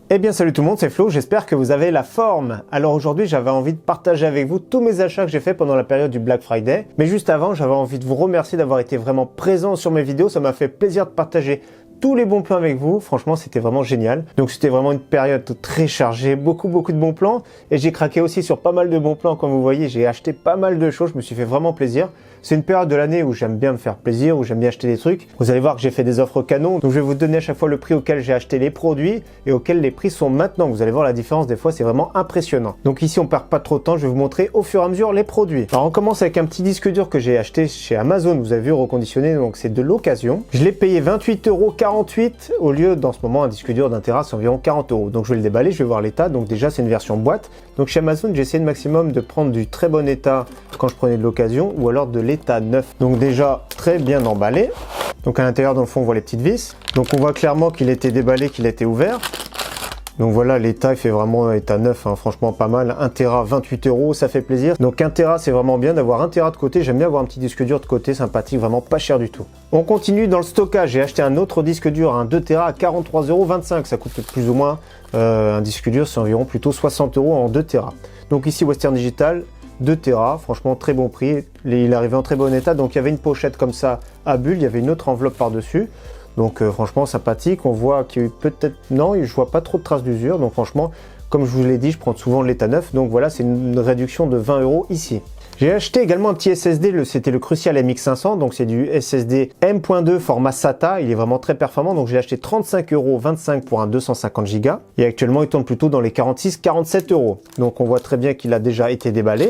Eh bien salut tout le monde, c'est Flo, j'espère que vous avez la forme. Alors aujourd'hui j'avais envie de partager avec vous tous mes achats que j'ai fait pendant la période du Black Friday. Mais juste avant, j'avais envie de vous remercier d'avoir été vraiment présent sur mes vidéos, ça m'a fait plaisir de partager tous les bons plans avec vous, franchement c'était vraiment génial. Donc c'était vraiment une période très chargée, beaucoup de bons plans. Et j'ai craqué aussi sur pas mal de bons plans, comme vous voyez, j'ai acheté pas mal de choses, je me suis fait vraiment plaisir. C'est une période de l'année où j'aime bien me faire plaisir, où j'aime bien acheter des trucs. Vous allez voir que j'ai fait des offres canons, donc je vais vous donner à chaque fois le prix auquel j'ai acheté les produits et auquel les prix sont maintenant. Vous allez voir la différence, des fois c'est vraiment impressionnant. Donc ici on perd pas trop de temps, je vais vous montrer au fur et à mesure les produits. Alors on commence avec un petit disque dur que j'ai acheté chez Amazon, vous avez vu, reconditionné, donc c'est de l'occasion. Je l'ai payé 28,48 € au lieu, dans ce moment, un disque dur d'un Tera c'est environ 40 €. Donc je vais le déballer, je vais voir l'état. Donc déjà c'est une version boîte. Donc chez Amazon j'ai essayé le maximum de prendre du très bon état quand je prenais de l'occasion ou alors de l'état neuf. Donc déjà très bien emballé. Donc à l'intérieur dans le fond on voit les petites vis. Donc on voit clairement qu'il a été déballé, qu'il a été ouvert. Donc voilà, l'état il fait vraiment état neuf, hein, franchement pas mal. 1 Tera 28 €, ça fait plaisir. Donc 1 Tera c'est vraiment bien d'avoir 1 Tera de côté. J'aime bien avoir un petit disque dur de côté, sympathique, vraiment pas cher du tout. On continue dans le stockage. J'ai acheté un autre disque dur, un 2 Tera à 43,25 €. Ça coûte plus ou moins, un disque dur c'est environ plutôt 60 € en 2 Tera. Donc ici Western Digital, 2 Tera, franchement très bon prix. Il est arrivé en très bon état. Donc il y avait une pochette comme ça à bulles, il y avait une autre enveloppe par-dessus. Donc franchement sympathique, on voit qu'il y a eu peut-être... Non, je vois pas trop de traces d'usure, donc franchement, comme je vous l'ai dit, je prends souvent l'état neuf, donc voilà, c'est une réduction de 20 € ici. J'ai acheté également un petit SSD, c'était le Crucial MX500, donc c'est du SSD M.2 format SATA, il est vraiment très performant, donc j'ai acheté 35,25 € pour un 250 Go, et actuellement il tourne plutôt dans les 46-47 €. Donc on voit très bien qu'il a déjà été déballé.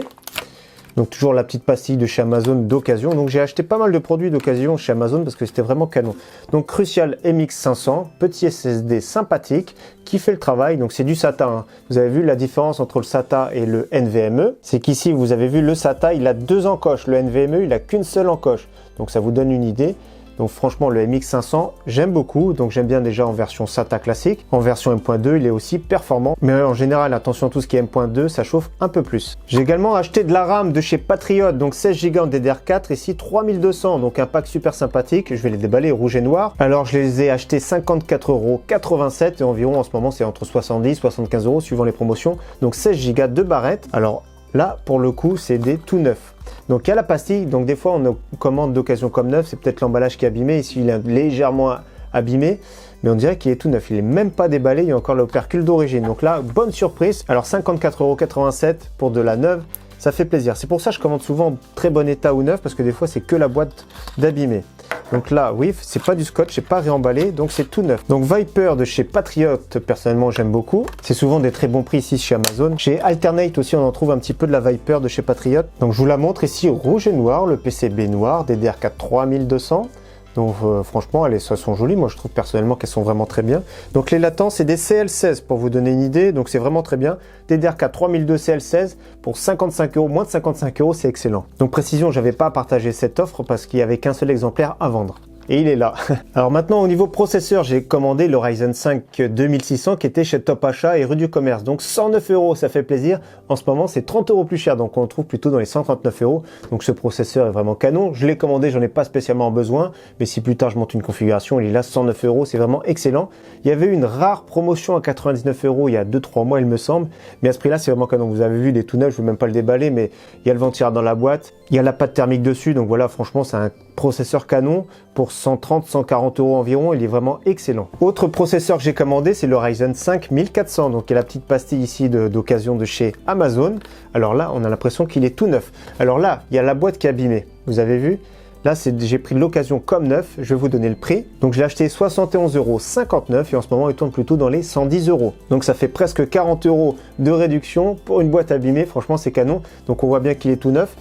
Donc toujours la petite pastille de chez Amazon d'occasion. Donc j'ai acheté pas mal de produits d'occasion chez Amazon parce que c'était vraiment canon. Donc Crucial MX500, petit SSD sympathique qui fait le travail. Donc c'est du SATA. Hein. Vous avez vu la différence entre le SATA et le NVMe. C'est qu'ici vous avez vu le SATA, il a 2 encoches. Le NVMe, il a qu'une seule encoche. Donc ça vous donne une idée. Donc franchement le MX500 j'aime beaucoup, donc j'aime bien déjà en version SATA classique. En version M.2 il est aussi performant, mais en général attention, tout ce qui est M.2 ça chauffe un peu plus. J'ai également acheté de la RAM de chez Patriot, donc 16 Go en DDR4, ici 3200, donc un pack super sympathique. Je vais les déballer rouge et noir. Alors je les ai achetés 54,87 € et environ en ce moment c'est entre 70 et 75 € suivant les promotions. Donc 16 Go de barrette. Alors là pour le coup c'est des tout neufs. Donc il y a la pastille, donc des fois on commande d'occasion comme neuf, c'est peut-être l'emballage qui est abîmé, ici il est légèrement abîmé, mais on dirait qu'il est tout neuf, il est même pas déballé, il y a encore l'opercule d'origine. Donc là, bonne surprise. Alors 54,87 € pour de la neuve, ça fait plaisir. C'est pour ça que je commande souvent très bon état ou neuf, parce que des fois c'est que la boîte d'abîmé. Donc là, oui, c'est pas du scotch, c'est pas réemballé, donc c'est tout neuf. Donc Viper de chez Patriot, personnellement j'aime beaucoup. C'est souvent des très bons prix ici chez Amazon. Chez Alternate aussi, on en trouve un petit peu de la Viper de chez Patriot. Donc je vous la montre ici, rouge et noir, le PCB noir, DDR4 3200. Donc franchement, elles sont jolies. Moi, je trouve personnellement qu'elles sont vraiment très bien. Donc les latents, c'est des CL16 pour vous donner une idée. Donc c'est vraiment très bien. DDR4 3200 CL16 pour 55 €, moins de 55 €, c'est excellent. Donc précision, j'avais pas partagé cette offre parce qu'il y avait qu'un seul exemplaire à vendre. Et il est là. Alors maintenant au niveau processeur, j'ai commandé le Ryzen 5 2600 qui était chez Top Achat et rue du Commerce. Donc 109 €, ça fait plaisir. En ce moment c'est 30 € plus cher, donc on le trouve plutôt dans les 139 €. Donc ce processeur est vraiment canon. Je l'ai commandé, j'en ai pas spécialement besoin, mais si plus tard je monte une configuration, il est là 109 €, c'est vraiment excellent. Il y avait une rare promotion à 99 € il y a 2-3 mois il me semble, mais à ce prix là c'est vraiment canon. Vous avez vu, il est tout neuf, je ne vais même pas le déballer, mais il y a le ventilo dans la boîte, il y a la pâte thermique dessus, donc voilà, franchement c'est un processeur canon pour 130-140 € environ, il est vraiment excellent. Autre processeur que j'ai commandé, c'est le Ryzen 5 1400, donc il y a la petite pastille ici d'occasion de chez Amazon. Alors là, on a l'impression qu'il est tout neuf. Alors là, il y a la boîte qui est abîmée, vous avez vu? Là, j'ai pris l'occasion comme neuf, je vais vous donner le prix. Donc je l'ai acheté 71,59 € et en ce moment, il tourne plutôt dans les 110 €. Donc ça fait presque 40 € de réduction pour une boîte abîmée, franchement c'est canon. Donc on voit bien qu'il est tout neuf.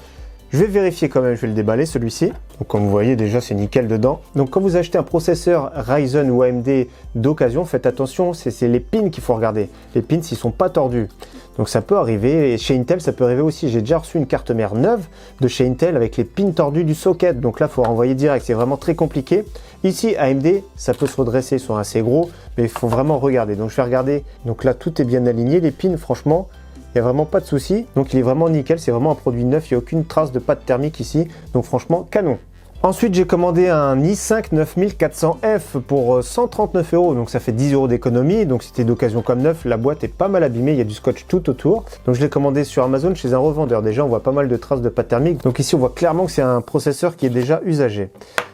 Je vais vérifier quand même, je vais le déballer celui-ci. Donc comme vous voyez déjà c'est nickel dedans. Donc quand vous achetez un processeur Ryzen ou AMD d'occasion, faites attention, c'est les pins qu'il faut regarder. Les pins ils sont pas tordus. Donc ça peut arriver, et chez Intel ça peut arriver aussi. J'ai déjà reçu une carte mère neuve de chez Intel avec les pins tordus du socket. Donc là il faut renvoyer direct, c'est vraiment très compliqué. Ici AMD ça peut se redresser, ils sont assez gros, mais il faut vraiment regarder. Donc je vais regarder, donc là tout est bien aligné, les pins franchement, il n'y a vraiment pas de souci. Donc il est vraiment nickel, c'est vraiment un produit neuf, il n'y a aucune trace de pâte thermique ici. Donc franchement, canon. Ensuite, j'ai commandé un i5 9400F pour 139 €, donc ça fait 10 € d'économie, donc c'était d'occasion comme neuf, la boîte est pas mal abîmée, il y a du scotch tout autour. Donc je l'ai commandé sur Amazon chez un revendeur, déjà on voit pas mal de traces de pâte thermique, donc ici on voit clairement que c'est un processeur qui est déjà usagé.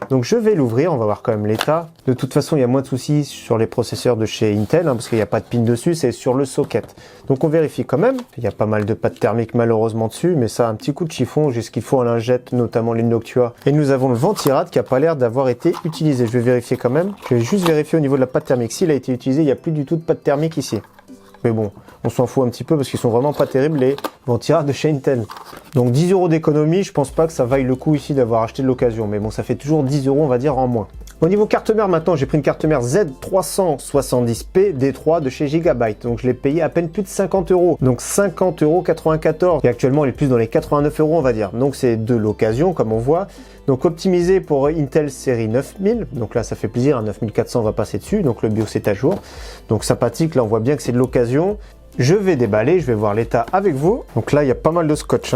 Donc je vais l'ouvrir, on va voir quand même l'état. De toute façon, il y a moins de soucis sur les processeurs de chez Intel, parce qu'il n'y a pas de pin dessus, c'est sur le socket. Donc on vérifie quand même, il y a pas mal de pâte thermique malheureusement dessus, mais ça a un petit coup de chiffon, j'ai ce qu'il faut à lingette, notamment les Noctua. Et nous avons le ventirad qui n'a pas l'air d'avoir été utilisé. Je vais vérifier quand même. Je vais juste vérifier au niveau de la pâte thermique. S'il a été utilisé, il n'y a plus du tout de pâte thermique ici. Mais bon, on s'en fout un petit peu parce qu'ils sont vraiment pas terribles les ventirad de chez Intel. Donc 10 € d'économie, je pense pas que ça vaille le coup ici d'avoir acheté de l'occasion. Mais bon, ça fait toujours 10 € on va dire en moins. Au niveau carte mère maintenant, j'ai pris une carte mère Z370P D3 de chez Gigabyte. Donc je l'ai payé à peine plus de 50 €. Donc 50,94 €. Et actuellement, elle est plus dans les 89 € on va dire. Donc c'est de l'occasion comme on voit. Donc optimisé pour Intel série 9000. Donc là ça fait plaisir, à 9400 on va passer dessus. Donc le BIOS est à jour. Donc sympathique, là on voit bien que c'est de l'occasion. Je vais déballer, je vais voir l'état avec vous. Donc là il y a pas mal de scotch.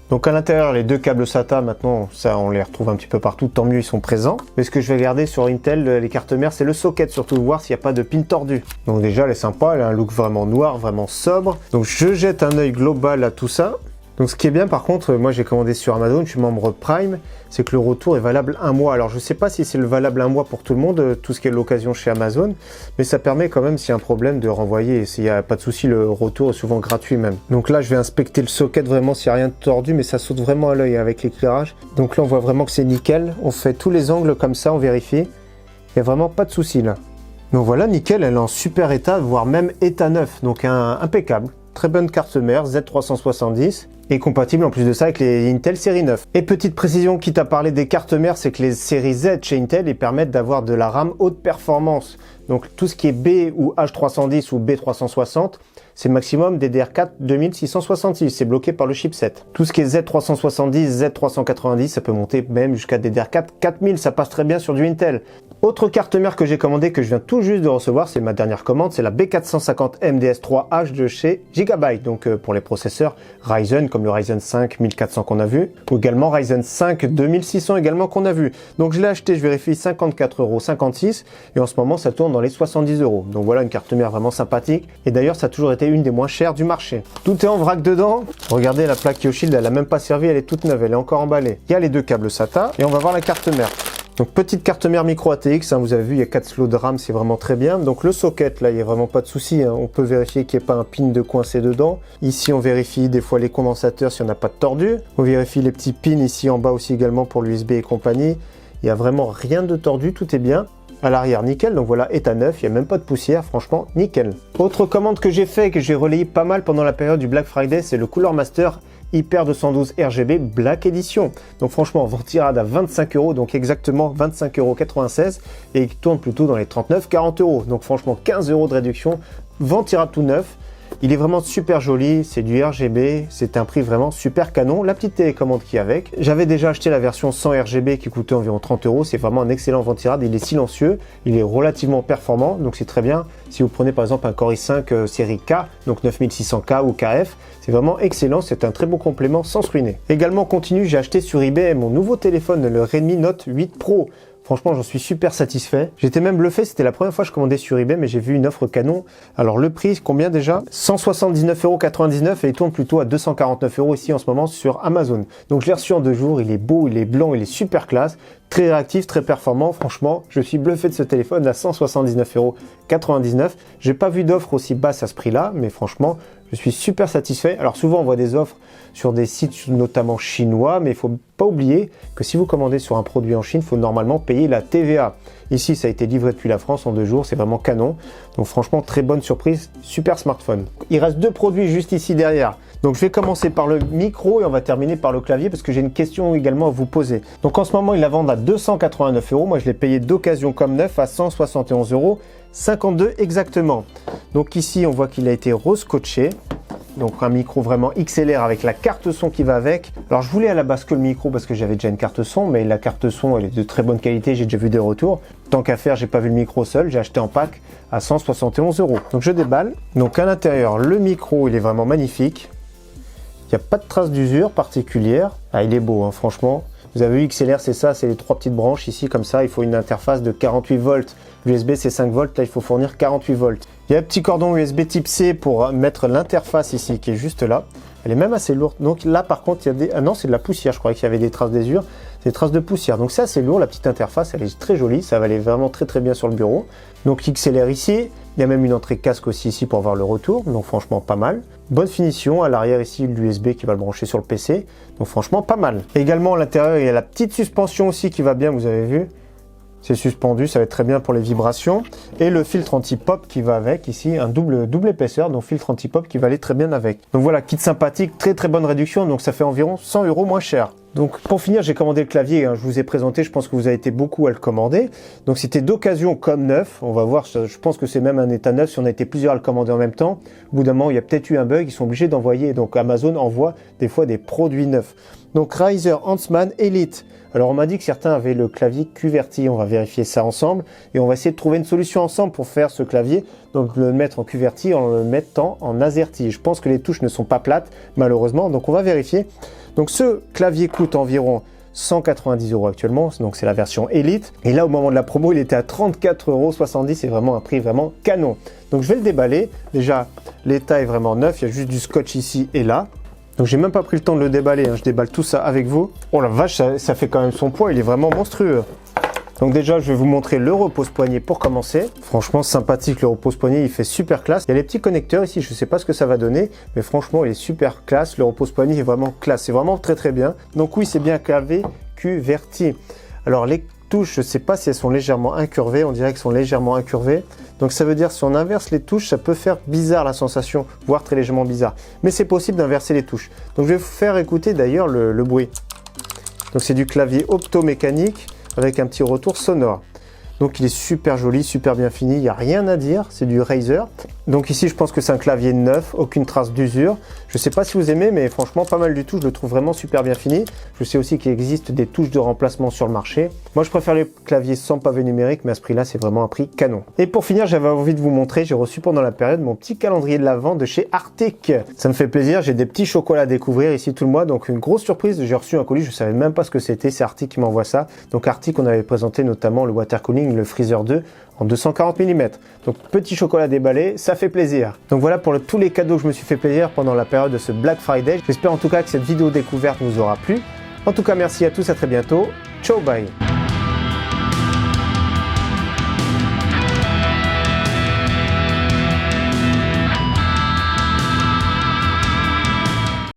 Donc à l'intérieur, les deux câbles SATA, maintenant, ça on les retrouve un petit peu partout, tant mieux ils sont présents. Mais ce que je vais regarder sur Intel, les cartes mères, c'est le socket, surtout voir s'il n'y a pas de pin tordu. Donc déjà, elle est sympa, elle a un look vraiment noir, vraiment sobre. Donc je jette un œil global à tout ça. Donc ce qui est bien par contre, moi j'ai commandé sur Amazon, je suis membre Prime, c'est que le retour est valable 1 mois. Alors je sais pas si c'est le valable 1 mois pour tout le monde, tout ce qui est l'occasion chez Amazon, mais ça permet quand même s'il y a un problème de renvoyer, et s'il n'y a pas de souci, le retour est souvent gratuit même. Donc là je vais inspecter le socket vraiment s'il n'y a rien de tordu, mais ça saute vraiment à l'œil avec l'éclairage. Donc là on voit vraiment que c'est nickel, on fait tous les angles comme ça, on vérifie, il n'y a vraiment pas de souci là. Donc voilà, nickel, elle est en super état, voire même état neuf, donc impeccable. Très bonne carte mère Z370 et compatible en plus de ça avec les Intel série 9. Et petite précision, quitte à parler des cartes mères, c'est que les séries Z chez Intel ils permettent d'avoir de la RAM haute performance. Donc tout ce qui est B ou H310 ou B360, c'est maximum DDR4 2666, c'est bloqué par le chipset. Tout ce qui est Z370, Z390, ça peut monter même jusqu'à DDR4 4000, ça passe très bien sur du Intel. Autre carte mère que j'ai commandée, que je viens tout juste de recevoir, c'est ma dernière commande, c'est la B450 MDS3H de chez Gigabyte. Donc pour les processeurs Ryzen, comme le Ryzen 5 1400 qu'on a vu, ou également Ryzen 5 2600 également qu'on a vu. Donc je l'ai acheté, je vérifie, 54,56 €, et en ce moment ça tourne dans les 70 €. Donc voilà une carte mère vraiment sympathique, et d'ailleurs ça a toujours été une des moins chères du marché. Tout est en vrac dedans. Regardez la plaque YoShield, elle a même pas servi, elle est toute neuve, elle est encore emballée. Il y a les deux câbles SATA, et on va voir la carte mère. Donc petite carte mère micro ATX, vous avez vu, il y a 4 slots de RAM, c'est vraiment très bien. Donc le socket, là, il n'y a vraiment pas de souci, on peut vérifier qu'il n'y ait pas un pin de coincé dedans. Ici, on vérifie des fois les condensateurs si on n'a pas de tordu. On vérifie les petits pins ici en bas aussi également pour l'USB et compagnie. Il n'y a vraiment rien de tordu, tout est bien. À l'arrière, nickel, donc voilà, état neuf, il n'y a même pas de poussière, franchement, nickel. Autre commande que j'ai fait et que j'ai relayé pas mal pendant la période du Black Friday, c'est le Cooler Master Hyper 212 RGB Black Edition. Donc franchement, ventirad à 25 €, donc exactement 25,96 € et il tourne plutôt dans les 39-40 €. Donc franchement, 15 € de réduction, ventirad tout neuf. Il est vraiment super joli, c'est du RGB, c'est un prix vraiment super canon. La petite télécommande qui est avec. J'avais déjà acheté la version 100 RGB qui coûtait environ 30 €. C'est vraiment un excellent ventirad, il est silencieux, il est relativement performant, donc c'est très bien. Si vous prenez par exemple un Core i5 série K, donc 9600K ou KF, c'est vraiment excellent, c'est un très bon complément sans se ruiner. Également, continue, j'ai acheté sur eBay mon nouveau téléphone, le Redmi Note 8 Pro. Franchement, j'en suis super satisfait. J'étais même bluffé, c'était la première fois que je commandais sur eBay, mais j'ai vu une offre canon. Alors le prix, combien déjà? 179,99 € et il tourne plutôt à 249 € ici en ce moment sur Amazon. Donc je l'ai reçu en 2 jours, il est beau, il est blanc, il est super classe. Très réactif, très performant. Franchement, je suis bluffé de ce téléphone à 179,99 €. J'ai pas vu d'offre aussi basse à ce prix-là, mais franchement, je suis super satisfait. Alors souvent, on voit des offres sur des sites notamment chinois, mais il faut pas oublier que si vous commandez sur un produit en Chine, il faut normalement payer la TVA. Ici, ça a été livré depuis la France en 2 jours, c'est vraiment canon. Donc franchement, très bonne surprise, super smartphone. Il reste 2 produits juste ici derrière. Donc je vais commencer par le micro et on va terminer par le clavier parce que j'ai une question également à vous poser. Donc en ce moment, ils la vendent à 289 €. Moi, je l'ai payé d'occasion comme neuf à 171,52 € exactement. Donc ici, on voit qu'il a été rescotché. Donc un micro vraiment XLR avec la carte son qui va avec. Alors je voulais à la base que le micro parce que j'avais déjà une carte son, mais la carte son elle est de très bonne qualité, j'ai déjà vu des retours. Tant qu'à faire, j'ai pas vu le micro seul, j'ai acheté en pack à 171 €. Donc je déballe. Donc à l'intérieur, le micro il est vraiment magnifique. Il n'y a pas de trace d'usure particulière. Ah, il est beau, hein, franchement. Vous avez vu XLR, c'est ça, c'est les 3 petites branches ici comme ça. Il faut une interface de 48 volts. L'USB c'est 5 volts, là il faut fournir 48 volts. Il y a un petit cordon USB type C pour mettre l'interface ici qui est juste là. Elle est même assez lourde. Donc là par contre il y a des... Ah non, c'est de la poussière, je croyais qu'il y avait des traces d'usure. C'est des traces de poussière. Donc ça c'est lourd, la petite interface, elle est très jolie. Ça va aller vraiment très bien sur le bureau. Donc XLR ici. Il y a même une entrée casque aussi ici pour avoir le retour. Donc franchement pas mal. Bonne finition. À l'arrière ici l'USB qui va le brancher sur le PC. Donc franchement pas mal. Également à l'intérieur il y a la petite suspension aussi qui va bien, vous avez vu. C'est suspendu, ça va être très bien pour les vibrations. Et le filtre anti-pop qui va avec, ici, un double épaisseur, donc filtre anti-pop qui va aller très bien avec. Donc voilà, kit sympathique, très bonne réduction, donc ça fait environ 100 € moins cher. Donc pour finir, j'ai commandé le clavier, hein, je vous ai présenté, je pense que vous avez été beaucoup à le commander. Donc c'était d'occasion comme neuf, on va voir, je pense que c'est même un état neuf si on a été plusieurs à le commander en même temps. Au bout d'un moment, il y a peut-être eu un bug, ils sont obligés d'envoyer, donc Amazon envoie des fois des produits neufs. Donc Razer Huntsman Elite. Alors on m'a dit que certains avaient le clavier QWERTY, on va vérifier ça ensemble et on va essayer de trouver une solution ensemble pour faire ce clavier, donc le mettre en QWERTY en le mettant en AZERTY. Je pense que les touches ne sont pas plates malheureusement, donc on va vérifier. Donc ce clavier coûte environ 190 € actuellement, donc c'est la version Elite. Et là au moment de la promo il était à 34,70 €, c'est vraiment un prix vraiment canon. Donc je vais le déballer, déjà l'état est vraiment neuf, il y a juste du scotch ici et là. Donc j'ai même pas pris le temps de le déballer, hein. Je déballe tout ça avec vous. Oh la vache, ça fait quand même son poids, il est vraiment monstrueux. Donc déjà je vais vous montrer le repose-poignet pour commencer. Franchement sympathique le repose-poignet, il fait super classe. Il y a les petits connecteurs ici, je sais pas ce que ça va donner, mais franchement il est super classe. Le repose-poignet est vraiment classe, c'est vraiment très bien. Donc oui c'est bien clavier QWERTY. Alors les touches, je sais pas si elles sont légèrement incurvées, on dirait qu'elles sont légèrement incurvées. Donc ça veut dire si on inverse les touches, ça peut faire bizarre la sensation, voire très légèrement bizarre. Mais c'est possible d'inverser les touches. Donc je vais vous faire écouter d'ailleurs le bruit. Donc c'est du clavier optomécanique avec un petit retour sonore. Donc il est super joli, super bien fini, il n'y a rien à dire, c'est du Razer. Donc ici je pense que c'est un clavier neuf, aucune trace d'usure. Je ne sais pas si vous aimez, mais franchement pas mal du tout, je le trouve vraiment super bien fini. Je sais aussi qu'il existe des touches de remplacement sur le marché. Moi je préfère les claviers sans pavé numérique, mais à ce prix-là c'est vraiment un prix canon. Et pour finir, j'avais envie de vous montrer, j'ai reçu pendant la période mon petit calendrier de l'Avent de chez Arctic. Ça me fait plaisir, j'ai des petits chocolats à découvrir ici tout le mois, donc une grosse surprise, j'ai reçu un colis, je ne savais même pas ce que c'était, c'est Arctic qui m'envoie ça. Donc Arctic, on avait présenté notamment le water cooling, le Freezer 2 en 240 mm. Donc petit chocolat déballé, ça fait plaisir. Donc voilà pour tous les cadeaux que je me suis fait plaisir pendant la période de ce Black Friday. J'espère en tout cas que cette vidéo découverte vous aura plu. En tout cas, merci à tous, à très bientôt. Ciao, bye.